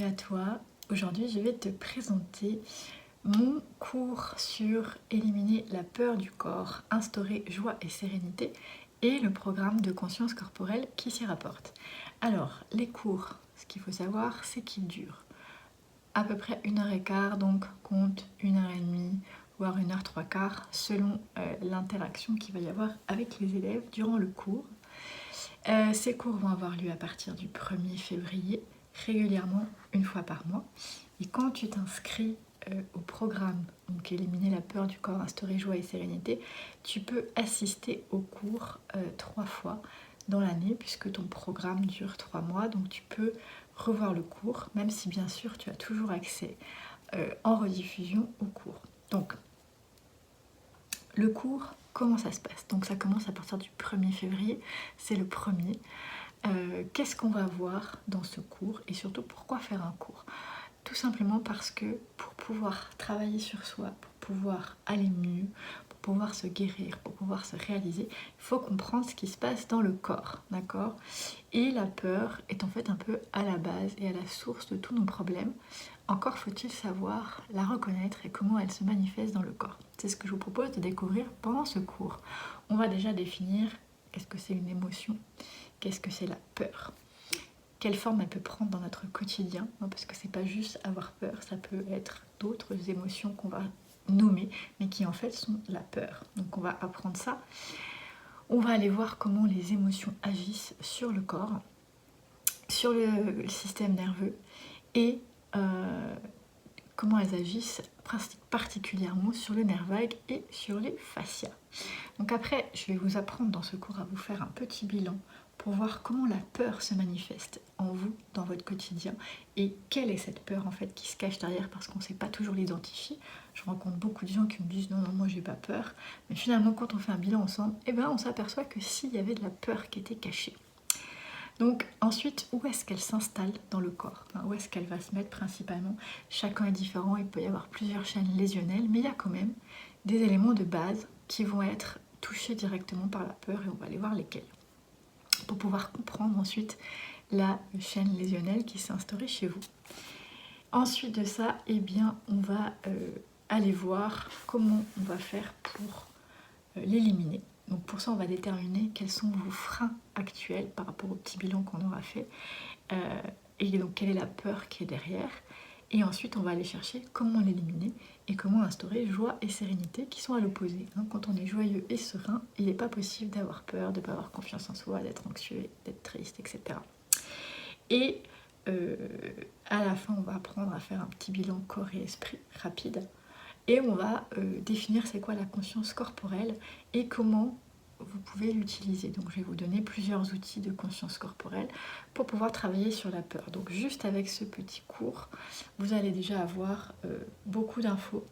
à toi. Aujourd'hui, je vais te présenter mon cours sur éliminer la peur du corps, instaurer joie et sérénité et le programme de conscience corporelle qui s'y rapporte. Alors, les cours, ce qu'il faut savoir, c'est qu'ils durent à peu près 1h15, donc compte 1h30, voire 1h trois quarts, selon l'interaction qu'il va y avoir avec les élèves durant le cours. Ces cours vont avoir lieu à partir du 1er février, régulièrement, une fois par mois. Et quand tu t'inscris au programme, donc éliminer la peur du corps, instaurer joie et sérénité, tu peux assister au cours 3 fois dans l'année, puisque ton programme dure 3 mois, donc tu peux revoir le cours, même si bien sûr tu as toujours accès en rediffusion au cours. Donc, le cours, comment ça se passe? Donc ça commence à partir du 1er février, c'est le premier. Qu'est-ce qu'on va voir dans ce cours et surtout pourquoi faire un cours? Tout simplement parce que pour pouvoir travailler sur soi, pour pouvoir aller mieux, pour pouvoir se guérir, pour pouvoir se réaliser, il faut comprendre ce qui se passe dans le corps, d'accord? Et la peur est en fait un peu à la base et à la source de tous nos problèmes. Encore faut-il savoir la reconnaître et comment elle se manifeste dans le corps. C'est ce que je vous propose de découvrir pendant ce cours. On va déjà définir qu'est-ce que c'est une émotion, qu'est-ce que c'est la peur, quelle forme elle peut prendre dans notre quotidien, parce que c'est pas juste avoir peur, ça peut être d'autres émotions qu'on va nommer, mais qui en fait sont la peur. Donc on va apprendre ça. On va aller voir comment les émotions agissent sur le corps, sur le système nerveux et comment elles agissent particulièrement sur le nerf vague et sur les fascias. Donc après, je vais vous apprendre dans ce cours à vous faire un petit bilan pour voir comment la peur se manifeste en vous, dans votre quotidien, et quelle est cette peur en fait qui se cache derrière, parce qu'on ne sait pas toujours l'identifier. Je rencontre beaucoup de gens qui me disent non, moi j'ai pas peur, mais finalement quand on fait un bilan ensemble, on s'aperçoit que s'il y avait de la peur qui était cachée. Donc ensuite, où est-ce qu'elle s'installe dans le corps? Où est-ce qu'elle va se mettre principalement? Chacun est différent, il peut y avoir plusieurs chaînes lésionnelles, mais il y a quand même des éléments de base qui vont être touchés directement par la peur, et on va aller voir lesquels, pour pouvoir comprendre ensuite la chaîne lésionnelle qui s'est instaurée chez vous. Ensuite de ça, on va aller voir comment on va faire pour l'éliminer. Donc pour ça, on va déterminer quels sont vos freins actuels par rapport au petit bilan qu'on aura fait, et donc quelle est la peur qui est derrière. Et ensuite, on va aller chercher comment l'éliminer et comment instaurer joie et sérénité qui sont à l'opposé. Quand on est joyeux et serein, il n'est pas possible d'avoir peur, de ne pas avoir confiance en soi, d'être anxieux, d'être triste, etc. Et à la fin, on va apprendre à faire un petit bilan corps et esprit rapide. Et on va définir c'est quoi la conscience corporelle et comment vous pouvez l'utiliser. Donc je vais vous donner plusieurs outils de conscience corporelle pour pouvoir travailler sur la peur. Donc juste avec ce petit cours, vous allez déjà avoir beaucoup d'infos.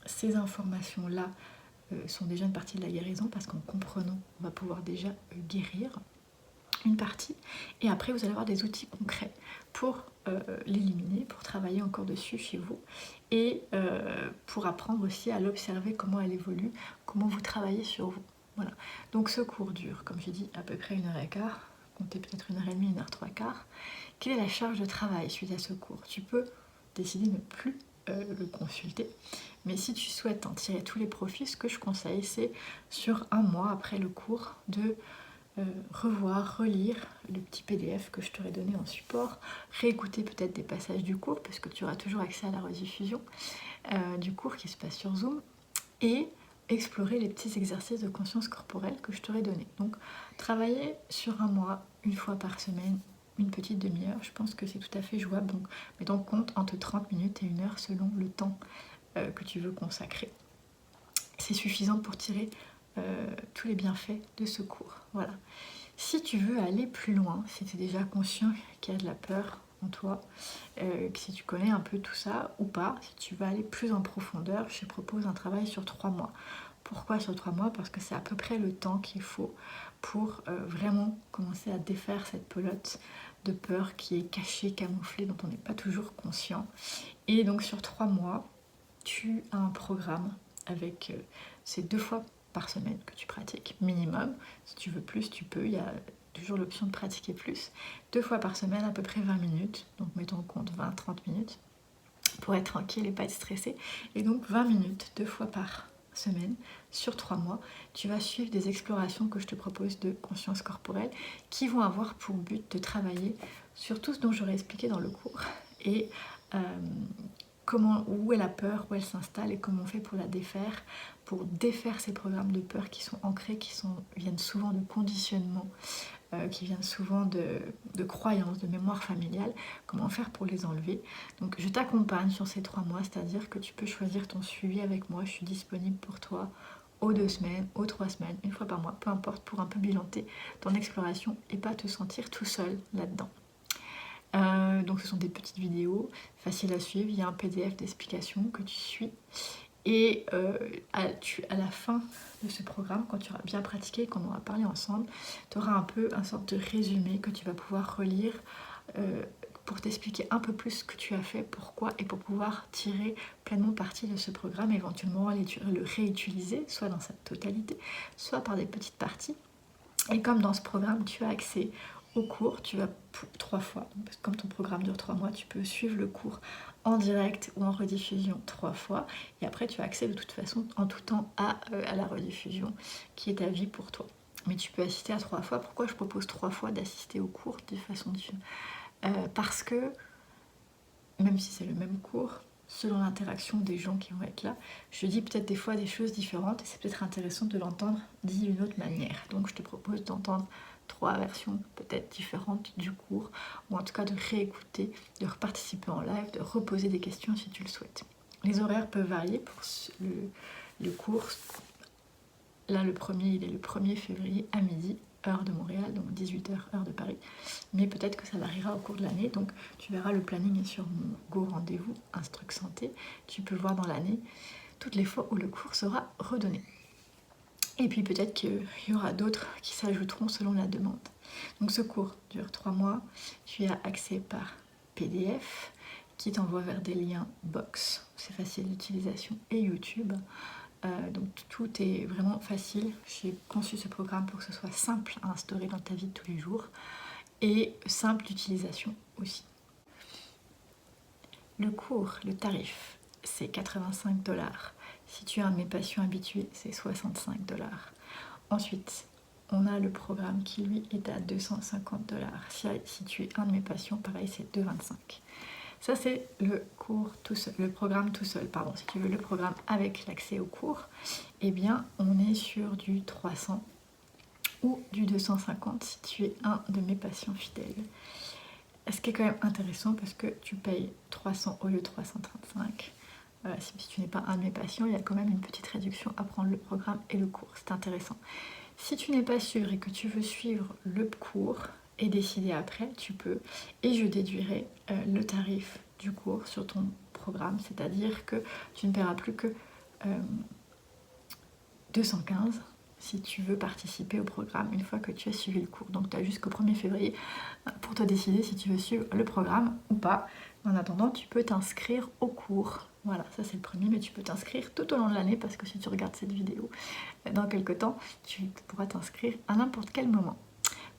Ces informations-là sont déjà une partie de la guérison, parce qu'en comprenant, on va pouvoir déjà guérir une partie. Et après, vous allez avoir des outils concrets pour l'éliminer, pour travailler encore dessus chez vous, et pour apprendre aussi à l'observer, comment elle évolue, comment vous travaillez sur vous. Voilà. Donc ce cours dure, comme j'ai dit, à peu près 1h15, comptez peut-être 1h30, 1h trois quarts. Quelle est la charge de travail suite à ce cours? Tu peux décider de ne plus le consulter, mais si tu souhaites en tirer tous les profits, ce que je conseille, c'est sur un mois après le cours de revoir, relire le petit PDF que je t'aurais donné en support, réécouter peut-être des passages du cours, parce que tu auras toujours accès à la rediffusion du cours qui se passe sur Zoom, et explorer les petits exercices de conscience corporelle que je t'aurais donné. Donc travailler sur un mois, une fois par semaine, une petite demi-heure, je pense que c'est tout à fait jouable. Donc mets en compte entre 30 minutes et 1 heure selon le temps que tu veux consacrer. C'est suffisant pour tirer tous les bienfaits de ce cours. Voilà. Si tu veux aller plus loin, si tu es déjà conscient qu'il y a de la peur en toi, si tu connais un peu tout ça ou pas, si tu veux aller plus en profondeur, je te propose un travail sur 3 mois. Pourquoi sur 3 mois? Parce que c'est à peu près le temps qu'il faut pour vraiment commencer à défaire cette pelote de peur qui est cachée, camouflée, dont on n'est pas toujours conscient. Et donc sur 3 mois, tu as un programme avec ces 2 fois par semaine que tu pratiques, minimum. Si tu veux plus, tu peux. Il y a toujours l'option de pratiquer plus, 2 fois par semaine, à peu près 20 minutes, donc mettons en compte 20-30 minutes, pour être tranquille et pas être stressé. Et donc 20 minutes, 2 fois par semaine, sur 3 mois, tu vas suivre des explorations que je te propose de conscience corporelle, qui vont avoir pour but de travailler sur tout ce dont j'aurais expliqué dans le cours, et où est la peur, où elle s'installe et comment on fait pour la défaire, pour défaire ces programmes de peur qui sont ancrés, viennent souvent de conditionnement, qui viennent souvent de croyances, de mémoire familiale, comment faire pour les enlever. Donc je t'accompagne sur ces 3 mois, c'est-à-dire que tu peux choisir ton suivi avec moi, je suis disponible pour toi aux 2 semaines, aux 3 semaines, 1 fois par mois, peu importe, pour un peu bilanter ton exploration et pas te sentir tout seul là-dedans. Donc ce sont des petites vidéos faciles à suivre, il y a un PDF d'explication que tu suis. Et à la fin de ce programme, quand tu auras bien pratiqué, qu'on aura parlé ensemble, tu auras un peu un sorte de résumé que tu vas pouvoir relire pour t'expliquer un peu plus ce que tu as fait, pourquoi, et pour pouvoir tirer pleinement parti de ce programme, éventuellement le réutiliser, soit dans sa totalité, soit par des petites parties. Et comme dans ce programme, tu as accès au cours, tu vas 3 fois, parce que comme ton programme dure 3 mois, tu peux suivre le cours en direct ou en rediffusion 3 fois, et après tu as accès de toute façon en tout temps à la rediffusion qui est à vie pour toi. Mais tu peux assister à 3 fois. Pourquoi je propose 3 fois d'assister au cours de façon différente? Parce que même si c'est le même cours, selon l'interaction des gens qui vont être là, je dis peut-être des fois des choses différentes et c'est peut-être intéressant de l'entendre dit d'une autre manière. Donc je te propose d'entendre 3 versions peut-être différentes du cours, ou en tout cas de réécouter, de reparticiper en live, de reposer des questions si tu le souhaites. Les horaires peuvent varier pour le cours. Là, le premier, il est le 1er février à midi, heure de Montréal, donc 18h, heure de Paris. Mais peut-être que ça variera au cours de l'année, donc tu verras, le planning est sur mon Go Rendez-vous Instruc Santé. Tu peux voir dans l'année toutes les fois où le cours sera redonné. Et puis peut-être qu'il y aura d'autres qui s'ajouteront selon la demande. Donc ce cours dure 3 mois, tu y as accès par PDF qui t'envoie vers des liens box, c'est facile d'utilisation, et YouTube. Donc tout est vraiment facile. J'ai conçu ce programme pour que ce soit simple à instaurer dans ta vie de tous les jours et simple d'utilisation aussi. Le cours, le tarif, c'est 85 $. Si tu es un de mes patients habitués, c'est 65 $. Ensuite, on a le programme qui lui est à 250 $. Si tu es un de mes patients, pareil, c'est 225 $. Ça, c'est le programme tout seul. Pardon, si tu veux le programme avec l'accès au cours, eh bien, on est sur du 300 ou du 250 si tu es un de mes patients fidèles. Ce qui est quand même intéressant parce que tu payes 300 au lieu de 335. Voilà, si tu n'es pas un de mes patients, il y a quand même une petite réduction à prendre le programme et le cours. C'est intéressant. Si tu n'es pas sûr et que tu veux suivre le cours et décider après, tu peux. Et je déduirai le tarif du cours sur ton programme, c'est-à-dire que tu ne paieras plus que 215 si tu veux participer au programme une fois que tu as suivi le cours. Donc tu as jusqu'au 1er février pour te décider si tu veux suivre le programme ou pas. En attendant, tu peux t'inscrire au cours. Voilà, ça c'est le premier, mais tu peux t'inscrire tout au long de l'année parce que si tu regardes cette vidéo dans quelques temps, tu pourras t'inscrire à n'importe quel moment.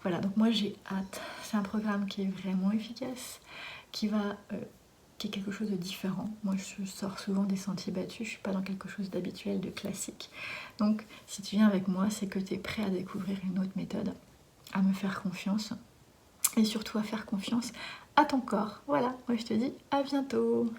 Voilà, donc moi j'ai hâte. C'est un programme qui est vraiment efficace, qui est quelque chose de différent. Moi je sors souvent des sentiers battus, je suis pas dans quelque chose d'habituel, de classique. Donc si tu viens avec moi, c'est que tu es prêt à découvrir une autre méthode, à me faire confiance et surtout à faire confiance à ton corps. Voilà, moi je te dis à bientôt.